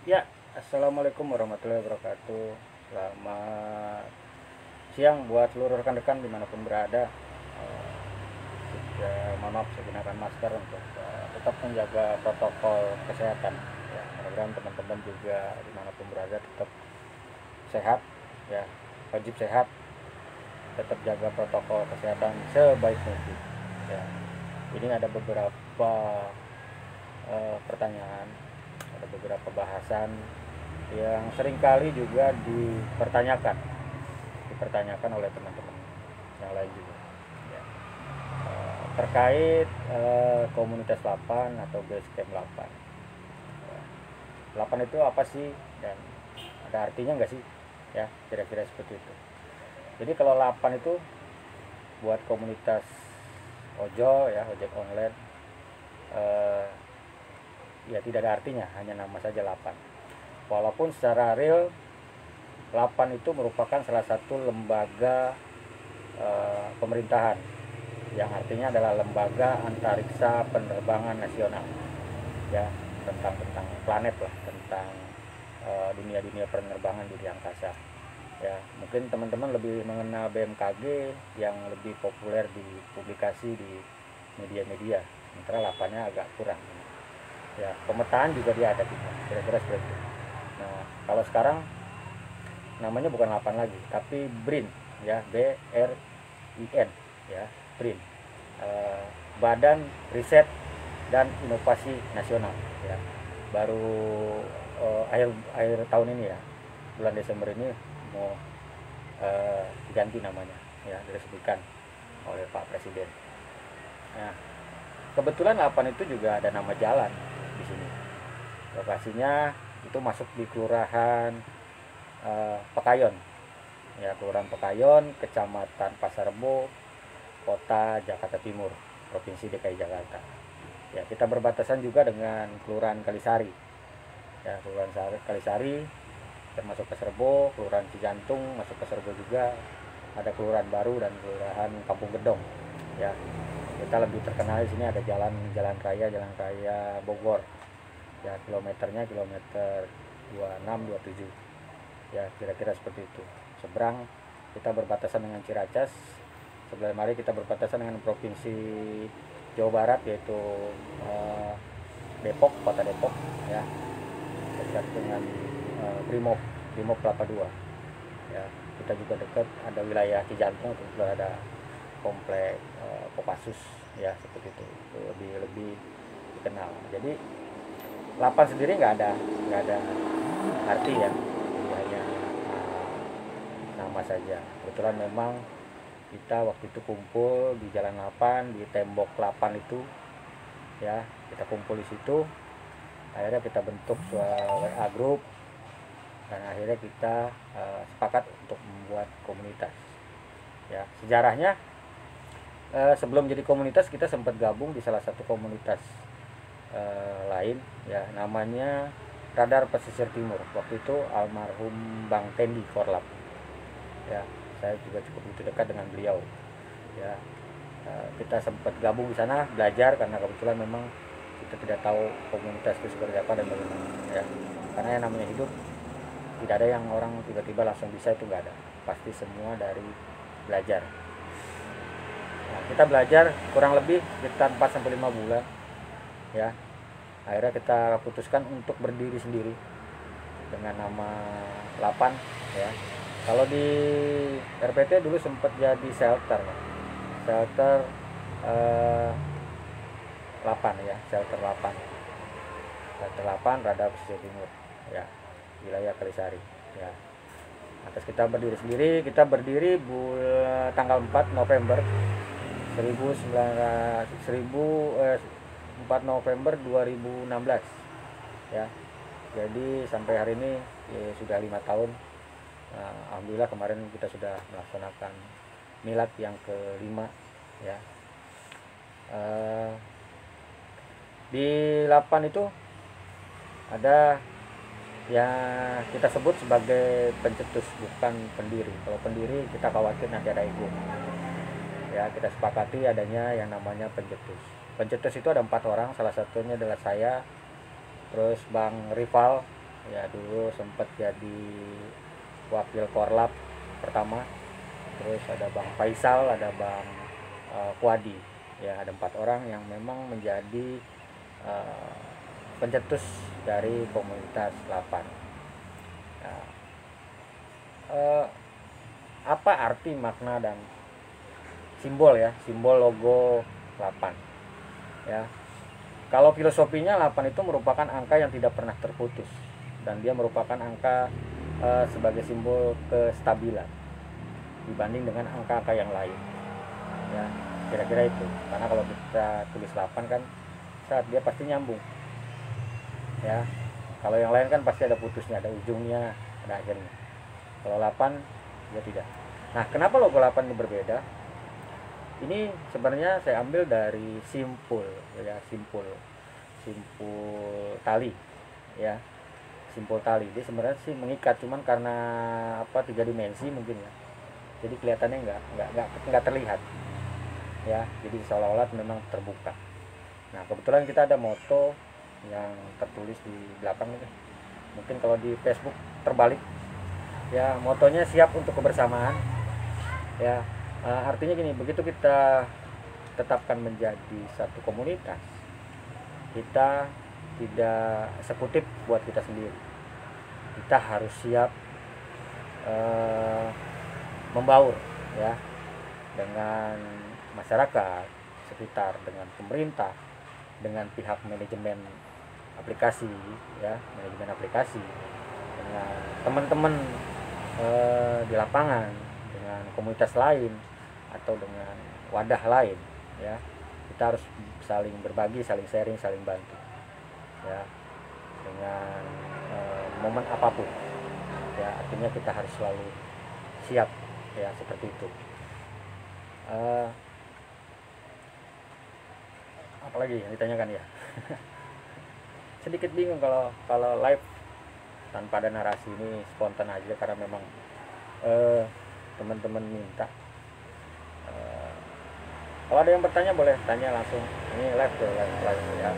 Ya, assalamualaikum warahmatullahi wabarakatuh. Selamat siang buat seluruh rekan-rekan dimanapun berada. Eh, Mohon maaf saya gunakan masker untuk tetap menjaga protokol kesehatan. Ya, mudah-mudahan teman-teman juga dimanapun berada tetap sehat. Ya, wajib sehat. Tetap jaga protokol kesehatan sebaik mungkin. Ya, ini ada beberapa pertanyaan, ada beberapa bahasan yang seringkali juga dipertanyakan oleh teman-teman yang lain juga, ya. Terkait komunitas 8 atau base camp 8. 8 itu apa sih dan ada artinya nggak sih, ya, kira-kira seperti itu. Jadi kalau 8 itu buat komunitas ojol, ya, ojek online, eh, ya tidak ada artinya, hanya nama saja 8. Walaupun secara real 8 itu merupakan salah satu lembaga pemerintahan yang artinya adalah lembaga antariksa penerbangan nasional, ya, tentang planet lah, tentang dunia-dunia penerbangan di angkasa. Ya, mungkin teman-teman lebih mengenal BMKG yang lebih populer di publikasi di media-media, sementara 8-nya agak kurang. Ya, pemetaan juga dia ada, kira-kira seperti itu. Nah, kalau sekarang namanya bukan 8 lagi tapi BRIN, ya, BRIN, ya, BRIN. Eh, Badan Riset dan Inovasi Nasional, ya. Baru akhir akhir tahun ini, ya, bulan Desember ini mau diganti namanya, ya, diresmikan oleh Pak Presiden. Nah, kebetulan 8 itu juga ada nama jalan di sini. Lokasinya itu masuk di Kelurahan Pekayon, ya, Kelurahan Pekayon, Kecamatan Pasar Rebo, Kota Jakarta Timur, Provinsi DKI Jakarta. Ya, kita berbatasan juga dengan Kelurahan Kalisari. Ya, Kelurahan Kalisari termasuk Pasar Rebo, Kelurahan Cijantung masuk Pasar Rebo juga. Ada kelurahan baru dan kelurahan Kampung Gedong. Ya, kita lebih terkenal di sini ada jalan raya Bogor. Ya, kilometernya kilometer 26 27. Ya, kira-kira seperti itu. Seberang kita berbatasan dengan Ciracas, sebelah mari kita berbatasan dengan provinsi Jawa Barat, yaitu Depok, kota Depok, ya, dekat dengan Brimob, Brimob Kelapa Dua, ya. Kita juga dekat ada wilayah Cijantung, itu ada komplek Kopassus, ya, seperti itu lebih lebih dikenal. Jadi 8 sendiri nggak ada arti, ya, jadi hanya nama saja. Kebetulan memang kita waktu itu kumpul di Jalan 8, di tembok 8 itu, ya, kita kumpul di situ. Akhirnya kita bentuk WA group dan akhirnya kita sepakat untuk membuat komunitas. Ya, sejarahnya sebelum jadi komunitas kita sempat gabung di salah satu komunitas lain, ya, namanya Radar Pesisir Timur. Waktu itu almarhum Bang Tendi Korlap, ya, saya juga cukup begitu dekat dengan beliau, ya. Kita sempat gabung di sana belajar karena kebetulan memang kita tidak tahu komunitas itu seperti apa dan bagaimana, ya, karena yang namanya hidup tidak ada yang orang tiba-tiba langsung bisa, itu nggak ada, pasti semua dari belajar. Nah, kita belajar kurang lebih sekitar 4 sampai 5 bulan, ya. Akhirnya kita putuskan untuk berdiri sendiri dengan nama 8, ya. Kalau di RPT dulu sempat jadi shelter, ya. Shelter eh, 8, ya, shelter 8. Shelter 8 Radar Pesisir Timur, ya, wilayah Kalisari, ya. Atas kita berdiri sendiri, kita berdiri tanggal 4 November 4 November 2016, ya. Jadi sampai hari ini, ya, sudah 5 tahun. Nah, alhamdulillah kemarin kita sudah melaksanakan milad yang kelima, ya. Eh, di 8 itu ada yang kita sebut sebagai pencetus, bukan pendiri. Kalau pendiri kita khawatir nanti ada ego, ya. Kita sepakati adanya yang namanya pencetus. Pencetus itu ada 4 orang, salah satunya adalah saya, terus Bang Rival, ya dulu sempat jadi wakil korlap pertama. Terus ada Bang Faisal, ada Bang Kuadi, ya ada 4 orang yang memang menjadi pencetus dari komunitas Lapan. Nah, apa arti, makna, dan simbol ya, simbol logo Lapan ya. Kalau filosofinya 8 itu merupakan angka yang tidak pernah terputus, dan dia merupakan angka sebagai simbol kestabilan dibanding dengan angka-angka yang lain ya, kira-kira itu. Karena kalau kita tulis 8 kan saat dia pasti nyambung ya. Kalau yang lain kan pasti ada putusnya, ada ujungnya, ada akhirnya. Kalau 8 dia tidak. Nah, kenapa logo 8 ini berbeda? Ini sebenarnya saya ambil dari simpul ya, simpul tali ya, simpul tali. Dia sebenarnya sih mengikat, cuman karena 3 dimensi mungkin ya, jadi kelihatannya nggak terlihat ya, jadi seolah-olah memang terbuka. Nah, kebetulan kita ada moto yang tertulis di belakang ini, mungkin kalau di Facebook terbalik ya, motonya siap untuk kebersamaan ya. Artinya gini, begitu kita tetapkan menjadi satu komunitas, kita tidak sekutif buat kita sendiri. Kita harus siap membaur ya, dengan masyarakat sekitar, dengan pemerintah, dengan pihak manajemen aplikasi ya, manajemen aplikasi, dengan teman-teman di lapangan, dengan komunitas lain, atau dengan wadah lain ya. Kita harus saling berbagi, saling sharing, saling bantu ya, dengan momen apapun ya. Artinya kita harus selalu siap ya, seperti itu. Apalagi yang ditanyakan ya. Sedikit bingung kalau live tanpa ada narasi, ini spontan aja karena memang teman-teman minta. Kalau ada yang bertanya boleh tanya langsung, ini live ya.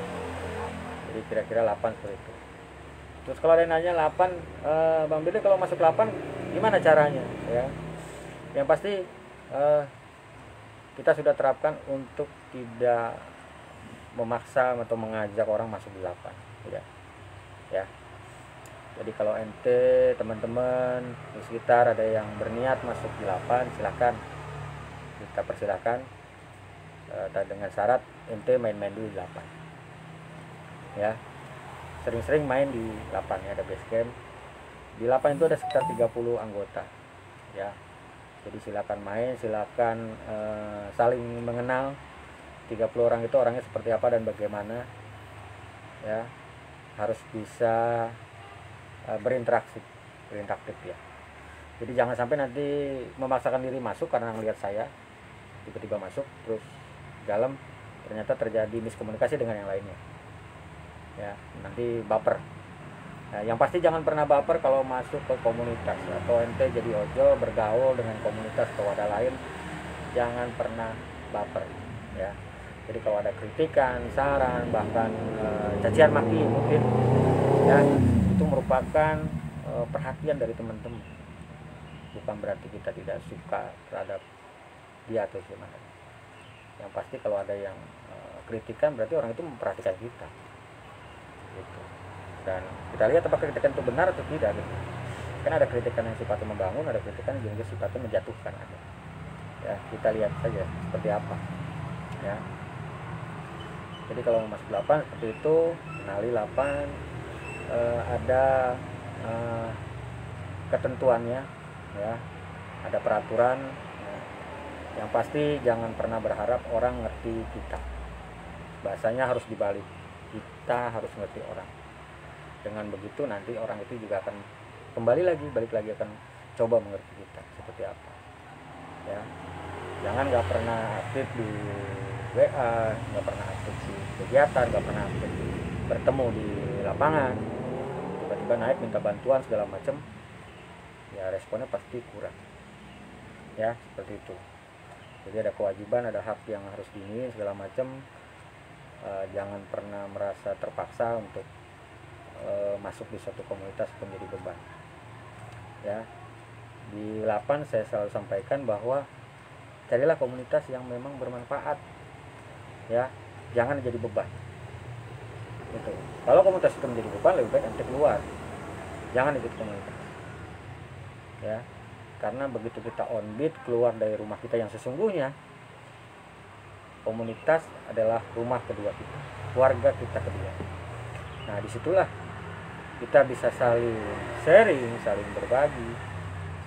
Jadi kira-kira 8 seperti itu. Terus kalau ada yang nanya 8, Bang Billy kalau masuk 8 gimana caranya ya? Yang pasti kita sudah terapkan untuk tidak memaksa atau mengajak orang masuk di 8 ya. Jadi kalau ente teman-teman di sekitar ada yang berniat masuk di 8, silahkan, kita persilahkan, dengan syarat ente main-main dulu di 8 ya. Sering-sering main di 8 ya, ada base camp. Di 8 itu ada sekitar 30 anggota ya. Jadi silakan main, silakan saling mengenal. 30 orang itu orangnya seperti apa dan bagaimana ya. Harus bisa berinteraktif ya. Jadi jangan sampai nanti memaksakan diri masuk karena ngelihat saya tiba-tiba masuk terus dalam ternyata terjadi miskomunikasi dengan yang lainnya ya, nanti baper. Nah, yang pasti jangan pernah baper kalau masuk ke komunitas atau ente jadi ojo bergaul dengan komunitas atau wadah lain, jangan pernah baper ya. Jadi kalau ada kritikan, saran, bahkan cacian maki mungkin ya, itu merupakan perhatian dari teman-teman, bukan berarti kita tidak suka terhadap dia atau gimana. Yang pasti kalau ada yang kritikan berarti orang itu memperhatikan kita gitu. Dan kita lihat apakah kritikan itu benar atau tidak gitu. Kan ada kritikan yang sifatnya membangun, ada kritikan yang juga sifatnya menjatuhkan ada. Ya, kita lihat saja seperti apa ya. Jadi kalau masuk 8 seperti itu, kenali 8, ada ketentuannya ya, ada peraturan ya. Yang pasti jangan pernah berharap orang ngerti kita, bahasanya harus dibalik, kita harus ngerti orang. Dengan begitu nanti orang itu juga akan balik lagi akan coba mengerti kita seperti apa ya. Jangan nggak pernah aktif di WA, nggak pernah aktif di kegiatan, nggak pernah aktif bertemu di lapangan, tiba-tiba naik minta bantuan segala macam ya, responnya pasti kurang ya, seperti itu. Jadi ada kewajiban, ada hak yang harus diinin segala macam. Jangan pernah merasa terpaksa untuk masuk di suatu komunitas menjadi beban. Ya, di Lapan saya selalu sampaikan bahwa carilah komunitas yang memang bermanfaat, ya, jangan jadi beban. Gitu. Kalau komunitas itu menjadi beban, lebih baik ente keluar, jangan ikut komunitas. Ya, karena begitu kita on beat keluar dari rumah kita yang sesungguhnya, komunitas adalah rumah kedua kita, keluarga kita kedua. Nah, disitulah kita bisa saling sharing, saling berbagi,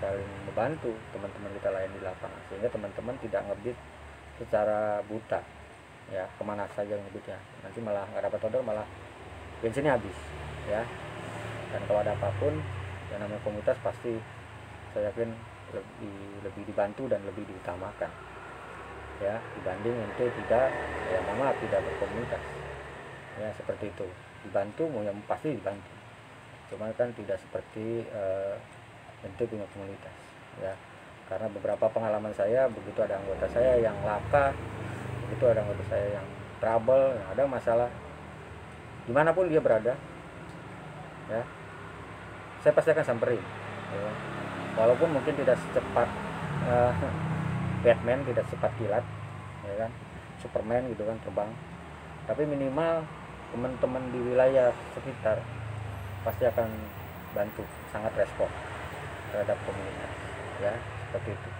saling membantu teman-teman kita lain di lapangan, sehingga teman-teman tidak ngebit secara buta, ya, kemana saja ngebitnya, nanti malah nggak dapat order, malah bensinnya habis, ya. Dan kalau ada apapun yang namanya komunitas, pasti saya yakin lebih dibantu dan lebih diutamakan, ya, dibanding ente tidak, ya, maaf, tidak berkomunitas, ya, seperti itu. Dibantu mau yang pasti dibantu, cuma kan tidak seperti ente punya komunitas, ya. Karena beberapa pengalaman saya, begitu ada anggota saya yang laka, begitu ada anggota saya yang trouble, yang ada masalah dimanapun dia berada, ya, saya pasti akan samperin, ya. Walaupun mungkin tidak secepat Batman, tidak secepat kilat, ya kan, Superman gitu kan terbang, tapi minimal teman-teman di wilayah sekitar pasti akan bantu, sangat respon terhadap komunitas, ya, seperti itu.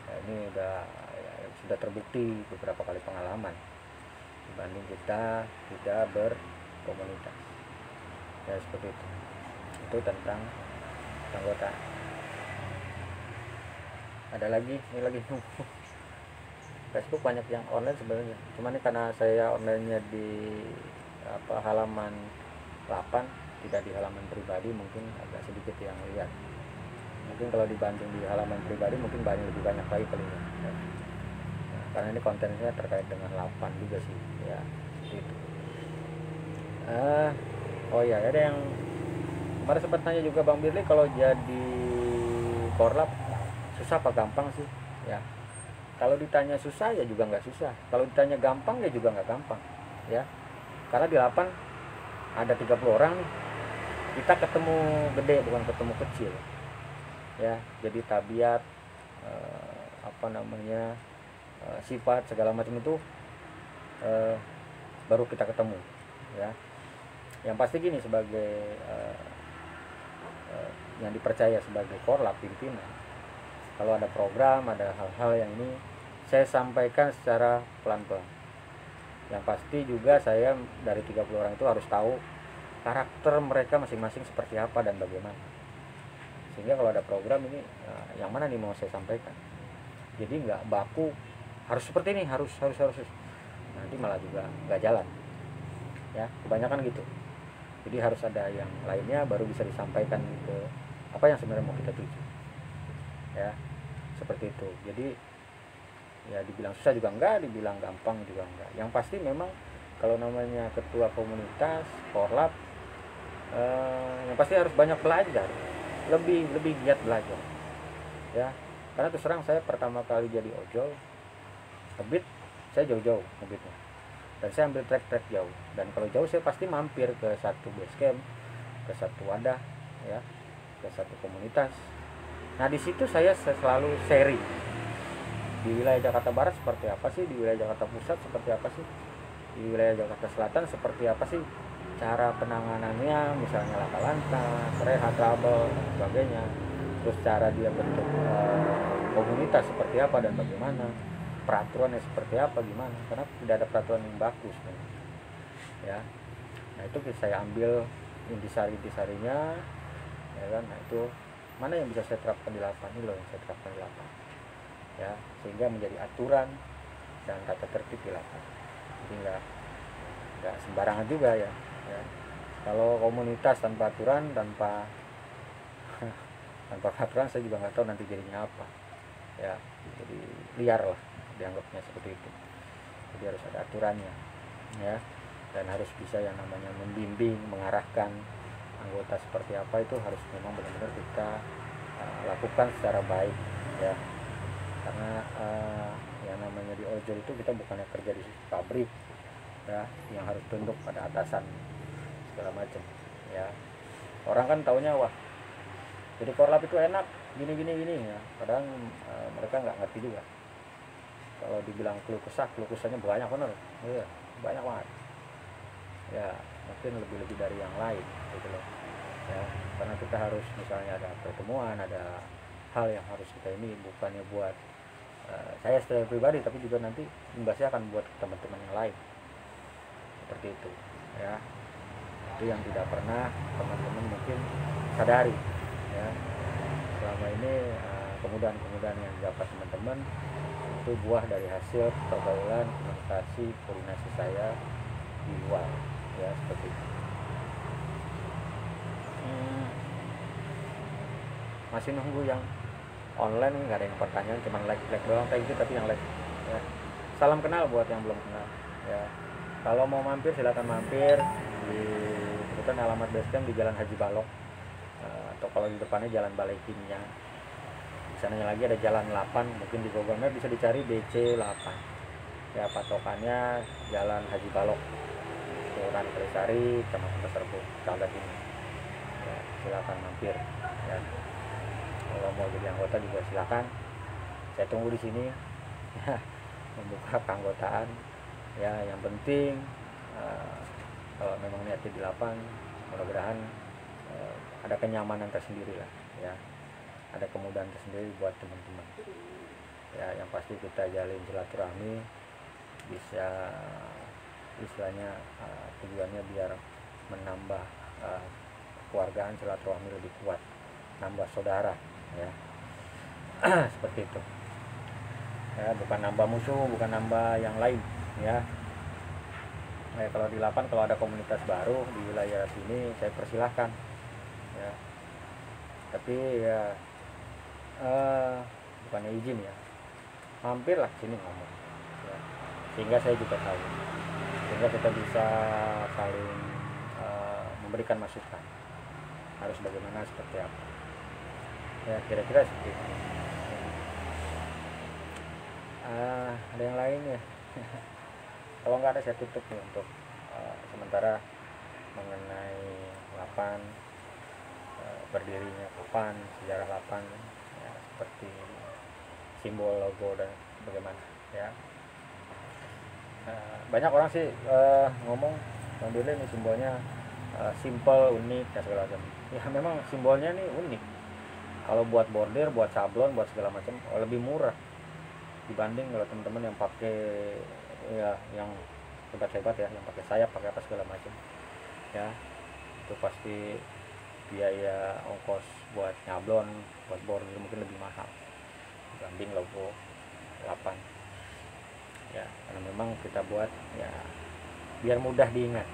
Nah, ini sudah terbukti beberapa kali pengalaman dibanding kita tidak berkomunitas, ya, seperti itu. Itu tentang anggota. Ada lagi, ini lagi nunggu. Facebook banyak yang online sebenarnya, cuman ini karena saya onlinenya di halaman 8, tidak di halaman pribadi, mungkin agak sedikit yang lihat. Mungkin kalau dibanding di halaman pribadi mungkin lebih banyak lagi kali ya. Nah, karena ini kontennya terkait dengan 8 juga sih, ya, gitu. Oh ya, ada yang kemarin sempat tanya juga Bang Birli, kalau jadi korlap susah apa gampang sih, ya. Kalau ditanya susah ya juga nggak susah, kalau ditanya gampang ya juga nggak gampang, ya. Karena di 8 ada 30 orang nih, kita ketemu gede bukan ketemu kecil, ya. Jadi tabiat, sifat segala macam itu baru kita ketemu, ya. Yang pasti gini, sebagai yang dipercaya sebagai korlap pimpinan, kalau ada program, ada hal-hal yang ini saya sampaikan secara pelan-pelan. Yang pasti juga saya dari 30 orang itu harus tahu karakter mereka masing-masing seperti apa dan bagaimana, sehingga kalau ada program ini, yang mana nih mau saya sampaikan, jadi nggak baku harus seperti ini, harus nanti malah juga nggak jalan, ya, kebanyakan gitu. Jadi harus ada yang lainnya baru bisa disampaikan ke apa yang sebenarnya mau kita tuju, ya, seperti itu. Jadi ya dibilang susah juga enggak, dibilang gampang juga enggak. Yang pasti memang kalau namanya ketua komunitas korlap, yang pasti harus banyak belajar, lebih giat belajar, ya. Karena terus terang saya pertama kali jadi ojol ngebit, saya jauh-jauh ngebitnya, dan saya ambil trek jauh, dan kalau jauh saya pasti mampir ke satu base camp, ke satu wadah, ya, ke satu komunitas. Nah, di situ saya selalu sharing di wilayah Jakarta Barat seperti apa sih, di wilayah Jakarta Pusat seperti apa sih, di wilayah Jakarta Selatan seperti apa sih cara penanganannya, misalnya laka-lantas, rehab, trouble, dan sebagainya. Terus cara dia bentuk komunitas seperti apa dan bagaimana, peraturannya seperti apa, gimana, karena tidak ada peraturan yang bagus, ya. Nah, itu saya ambil intisari-intisarinya, ya kan. Nah, itu mana yang bisa saya terapkan di lapangan, ini loh yang saya terapkan di lapangan, ya, sehingga menjadi aturan dan tata tertib di lapangan. Jadi nggak sembarangan juga, ya. Kalau komunitas tanpa aturan, tanpa peraturan, saya juga nggak tahu nanti jadinya apa, ya. Jadi liar lah dianggapnya, seperti itu. Jadi harus ada aturannya, ya, dan harus bisa yang namanya membimbing, mengarahkan anggota seperti apa, itu harus memang benar-benar kita lakukan secara baik, ya. Karena yang namanya di ojol itu kita bukannya kerja di pabrik, ya, yang harus tunduk pada atasan segala macam ya. Orang kan taunya wah jadi korlap itu enak gini ya, padahal mereka nggak ngerti juga. Kalau dibilang keluh kesahnya banyak bener, iya banyak banget ya, mungkin lebih dari yang lain gitu loh ya. Karena kita harus misalnya ada pertemuan, ada hal yang harus kita ini, bukannya buat saya secara pribadi, tapi juga nanti imbasnya akan buat teman-teman yang lain, seperti itu ya. Itu yang tidak pernah teman-teman mungkin sadari ya. Selama ini kemudahan yang didapat teman-teman itu buah dari hasil pergaulan, komunikasi, koordinasi saya di luar ya, seperti itu. Masih nunggu yang online, nggak ada yang pertanyaan, cuman like doang kayak gitu, tapi yang like ya. Salam kenal buat yang belum kenal ya. Kalau mau mampir silakan mampir di kebetulan alamat basecamp di Jalan Haji Balok, atau kalau di depannya Jalan Balai Kimia. Di sananya lagi ada Jalan 8, mungkin di Google Map bisa dicari BC 8 ya. Patokannya Jalan Haji Balok, Kelurahan Kalisari, Kecamatan Pasar Cagak ini ya. Silakan mampir ya. Kalau mau jadi anggota juga silakan, saya tunggu di sini membuka keanggotaan ya. Yang penting kalau memang niatnya di lapang, mudah-mudahan ada kenyamanan tersendiri lah ya, ada kemudahan tersendiri buat teman-teman ya. Yang pasti kita jalin silaturahmi, bisa istilahnya tujuannya biar menambah kekeluargaan, silaturahmi lebih kuat, nambah saudara ya. Seperti itu ya, bukan nambah musuh, bukan nambah yang lain ya. Kalau di 8 kalau ada komunitas baru di wilayah sini saya persilahkan ya, tapi ya bukannya izin ya, mampirlah sini ngomong ya. Sehingga saya juga tahu, sehingga kita bisa saling memberikan masukan harus bagaimana, seperti apa ya, kira-kira seperti itu. Ada yang lain ya? Kalau nggak ada saya tutup nih untuk sementara mengenai Lapan, berdirinya kapan, sejarah Lapan ya, seperti simbol, logo dan bagaimana ya. Banyak orang sih ngomong Bang Dirli ini simbolnya simple, unik dan segala macam ya. Memang simbolnya nih unik. Kalau buat bordir, buat sablon, buat segala macam lebih murah dibanding kalau teman-teman yang pakai ya, yang hebat-hebat ya, yang pakai sayap, pakai apa segala macam ya. Itu pasti biaya ongkos buat nyablon, buat bordir mungkin lebih mahal dibanding logo 8 ya. Karena memang kita buat ya biar mudah diingat,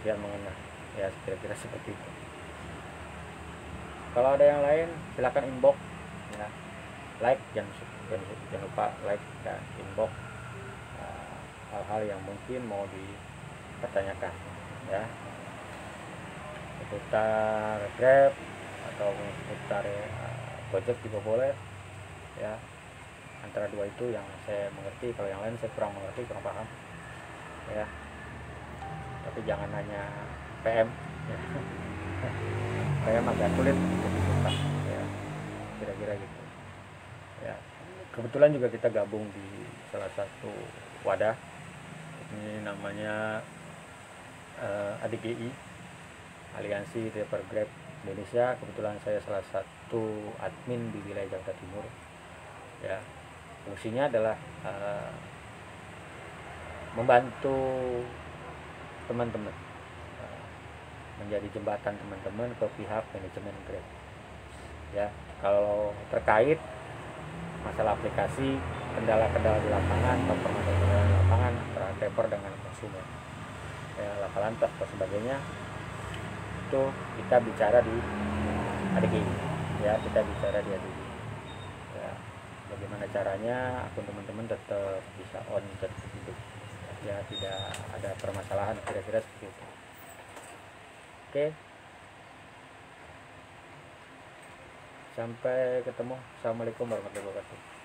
biar mengenal ya, kira-kira seperti itu. Kalau ada yang lain silakan inbox ya, like, jangan lupa like dan inbox hal-hal yang mungkin mau dipertanyakan ya, seputar Grab atau seputar Gojek juga boleh ya. Antara dua itu yang saya mengerti, kalau yang lain saya kurang mengerti, kurang paham ya. Tapi jangan hanya PM ya. PM agak sulit untuk dibuka ya, kira-kira gitu ya. Kebetulan juga kita gabung di salah satu wadah, ini namanya ADGI, Aliansi Driver Grab Indonesia. Kebetulan saya salah satu admin di wilayah Jakarta Timur ya. Fungsinya adalah membantu teman-teman, menjadi jembatan teman-teman ke pihak manajemen Grab ya. Kalau terkait masalah aplikasi, kendala-kendala di lapangan atau permasalahan di lapangan antara driver dengan konsumen ya, laka lantas atau sebagainya, itu kita bicara di ADGI ya, kita bicara di ADGI ya. Bagaimana caranya akun teman-teman tetap bisa on, tetap hidup ya, tidak ada permasalahan, kira-kira seperti itu. Oke, sampai ketemu. Assalamualaikum warahmatullahi wabarakatuh.